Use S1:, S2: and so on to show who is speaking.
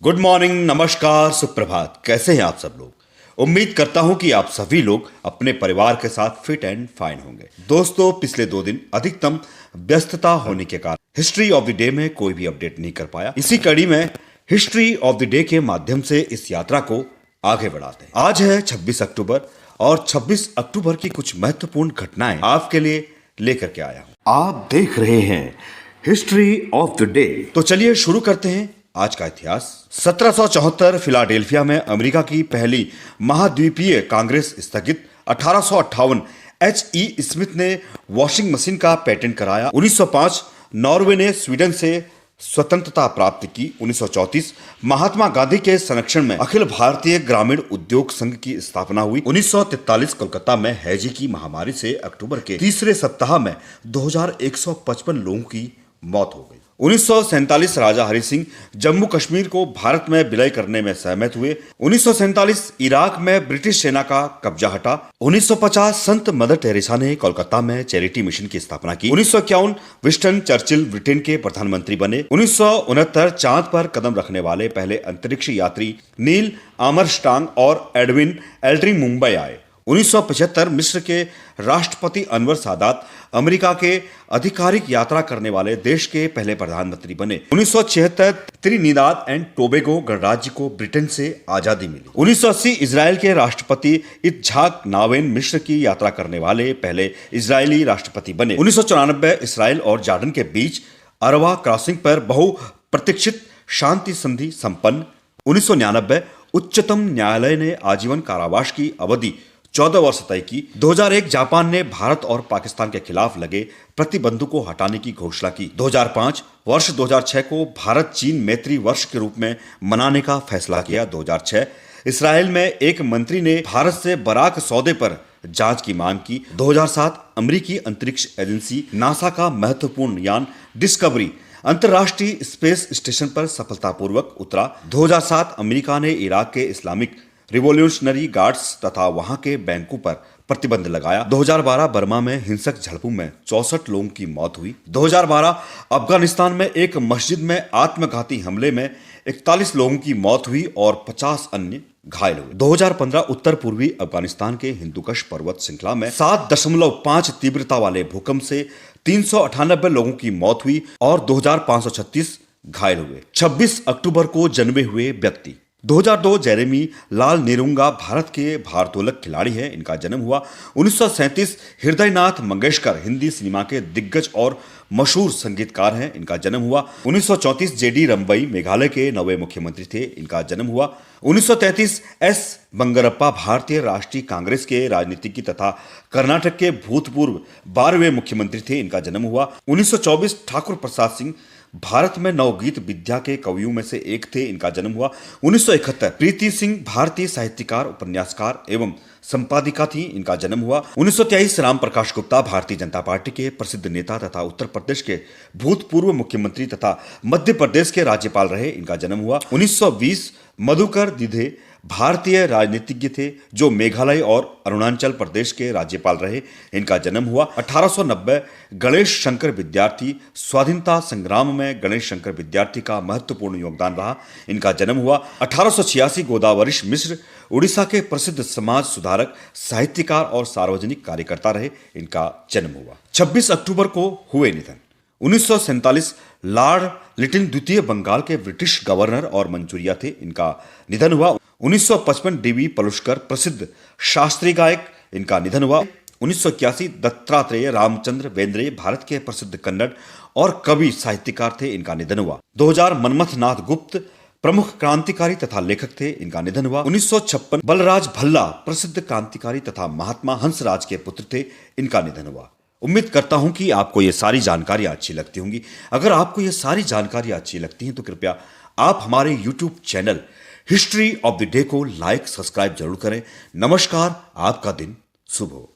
S1: Good morning, नमस्कार, सुप्रभात। कैसे हैं आप सब लोग? उम्मीद करता हूं कि आप सभी लोग अपने परिवार के साथ फिट एंड फाइन होंगे। दोस्तों, पिछले 2 दिन अधिकतम व्यस्तता होने के कारण हिस्ट्री ऑफ द डे में कोई भी अपडेट नहीं कर पाया। इसी कड़ी में हिस्ट्री ऑफ द डे के माध्यम से इस यात्रा को आगे बढ़ाते हैं। आज है 26 अक्टूबर और 26 अक्टूबर की कुछ महत्वपूर्ण घटनाएं आपके लिए लेकर के आया हूं। आप देख रहे हैं हिस्ट्री ऑफ द डे। तो चलिए शुरू करते हैं आज का इतिहास। 1774 फिलाडेल्फिया में अमेरिका की पहली महाद्वीपीय कांग्रेस स्थगित। 1858 H.E. स्मिथ ने वॉशिंग मशीन का पेटेंट कराया। 1905 नॉर्वे ने स्वीडन से स्वतंत्रता प्राप्त की। 1934 महात्मा गांधी के संरक्षण में अखिल भारतीय ग्रामीण उद्योग संघ की स्थापना हुई। 1943 कोलकाता में हैजी की महामारी से अक्टूबर के तीसरे सप्ताह में 2155 लोगों की मौत हो गई। 1947 राजा हरि सिंह जम्मू कश्मीर को भारत में विलय करने में सहमत हुए। 1947 इराक में ब्रिटिश सेना का कब्जा हटा। 1950 संत मदर टेरेसा ने कोलकाता में चैरिटी मिशन की स्थापना की। 1951 विंस्टन चर्चिल ब्रिटेन के प्रधानमंत्री बने। 1969 चांद पर कदम रखने वाले पहले अंतरिक्ष यात्री नील आर्मस्ट्रांग और एडविन एल्ड्रिन मुंबई आए। 1975 मिस्र के राष्ट्रपति अनवर सादात अमेरिका के आधिकारिक यात्रा करने वाले देश के पहले प्रधानमंत्री बने। 1976 त्रिनिदाद एंड टोबैगो गणराज्य को ब्रिटेन से आजादी मिली। 1980 इजराइल के राष्ट्रपति इत्ज़हाक नावेन मिस्र की यात्रा करने वाले पहले इजरायली राष्ट्रपति बने। 1994 इजराइल और जॉर्डन के बीच अरवा क्रॉसिंग पर बहुप्रतीक्षित शांति संधि संपन्न। 1999 उच्चतम न्यायालय ने आजीवन कारावास की अवधि 14 वर्ष तय की। 2001 जापान ने भारत और पाकिस्तान के खिलाफ लगे प्रतिबंधों को हटाने की घोषणा की। 2005 वर्ष 2006 को भारत चीन मैत्री वर्ष के रूप में मनाने का फैसला किया। 2006 इसराइल में एक मंत्री ने भारत से बराक सौदे पर जांच की मांग की। 2007 अमेरिकी अंतरिक्ष एजेंसी नासा का महत्वपूर्ण यान डिस्कवरी अंतर्राष्ट्रीय स्पेस स्टेशन पर सफलतापूर्वक उतरा। 2007 अमेरिका ने इराक के इस्लामिक रिवॉल्यूशनरी गार्ड्स तथा वहां के बैंकों पर प्रतिबंध लगाया। 2012 बर्मा में हिंसक झड़पों में 64 लोगों की मौत हुई। 2012 अफगानिस्तान में एक मस्जिद में आत्मघाती हमले में 41 लोगों की मौत हुई और 50 अन्य घायल हुए। 2015 उत्तर पूर्वी अफगानिस्तान के हिंदुकुश पर्वत श्रृंखला में 7.5 तीव्रता वाले भूकंप से 398 लोगों की मौत हुई और 2536 घायल हुए। 26 अक्टूबर को जन्मे हुए व्यक्ति। 2002 जेरेमी लाल नेरुंगा भारत के भारोत्तोलक खिलाड़ी हैं। इनका जन्म हुआ। 1937 हृदयनाथ मंगेशकर हिंदी सिनेमा के दिग्गज और मशहूर संगीतकार हैं। इनका जन्म हुआ। 1934 जेडी रंबई मेघालय के 9वें मुख्यमंत्री थे। इनका जन्म हुआ। 1933 एस बंगरप्पा भारतीय राष्ट्रीय कांग्रेस के राजनीतिज्ञ तथा कर्नाटक के भूतपूर्व 12वें मुख्यमंत्री थे। इनका जन्म हुआ। 1924 ठाकुर प्रसाद सिंह भारत में नवगीत विद्या के कवियों में से एक थे। इनका जन्म हुआ। 1971 प्रीति सिंह भारतीय साहित्यकार, उपन्यासकार एवं संपादिका थी। इनका जन्म हुआ। 1923 राम प्रकाश गुप्ता भारतीय जनता पार्टी के प्रसिद्ध नेता तथा उत्तर प्रदेश के भूतपूर्व मुख्यमंत्री तथा मध्य प्रदेश के राज्यपाल रहे। इनका जन्म हुआ। 1920 मधुकर दिधे भारतीय राजनीतिज्ञ थे जो मेघालय और अरुणाचल प्रदेश के राज्यपाल रहे। इनका जन्म हुआ। 1890 गणेश शंकर विद्यार्थी स्वाधीनता संग्राम में गणेश शंकर विद्यार्थी का महत्वपूर्ण योगदान रहा। इनका जन्म हुआ। 1886 गोदावरीश मिश्र उड़ीसा के प्रसिद्ध समाज सुधारक, साहित्यकार और सार्वजनिक कार्यकर्ता रहे। इनका जन्म हुआ। 26 अक्टूबर को हुए निधन। 1947 लॉर्ड लिटिल द्वितीय बंगाल के ब्रिटिश गवर्नर और मंचूरिया थे। इनका निधन हुआ। 1955 डीवी पलुस्कर प्रसिद्ध शास्त्रीय गायक, इनका निधन हुआ। 1981 दत्तात्रेय रामचंद्र बेंद्रे भारत के प्रसिद्ध कन्नड़ और कवि साहित्यकार थे। इनका निधन हुआ। 2000 मनमथ नाथ गुप्त प्रमुख क्रांतिकारी तथा लेखक थे। इनका निधन हुआ। 1956 बलराज भल्ला प्रसिद्ध क्रांतिकारी तथा महात्मा हंसराज के पुत्र थे। इनका निधन हुआ। उम्मीद करता हूं कि आपको ये सारी जानकारियां अच्छी लगती होंगी। अगर आपको ये सारी जानकारियां अच्छी लगती हैं तो कृपया आप हमारे YouTube channel history of the day को लाइक, सब्सक्राइब जरूर करें। नमस्कार, आपका दिन शुभ हो।